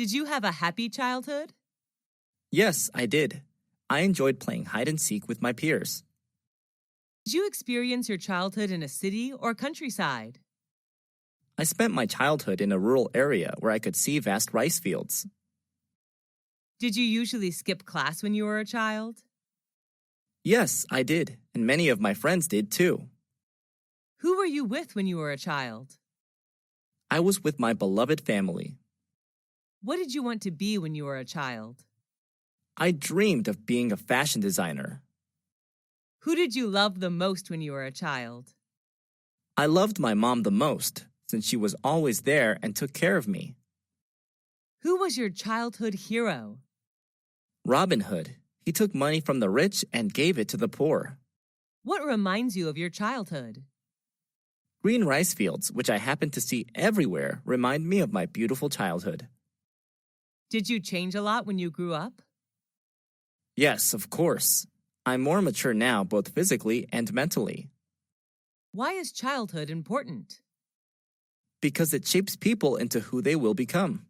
Did you have a happy childhood? Yes, I did. I enjoyed playing hide and seek with my peers. Did you experience your childhood in a city or countryside? I spent my childhood in a rural area where I could see vast rice fields. Did you usually skip class when you were a child? Yes, I did, and many of my friends did too. Who were you with when you were a child? I was with my beloved family. What did you want to be when you were a child? I dreamed of being a fashion designer. Who did you love the most when you were a child? I loved my mom the most, since she was always there and took care of me. Who was your childhood hero? Robin Hood. He took money from the rich and gave it to the poor. What reminds you of your childhood? Green rice fields, which I happen to see everywhere, remind me of my beautiful childhood. Did you change a lot when you grew up? Yes, of course. I'm more mature now, both physically and mentally. Why is childhood important? Because it shapes people into who they will become.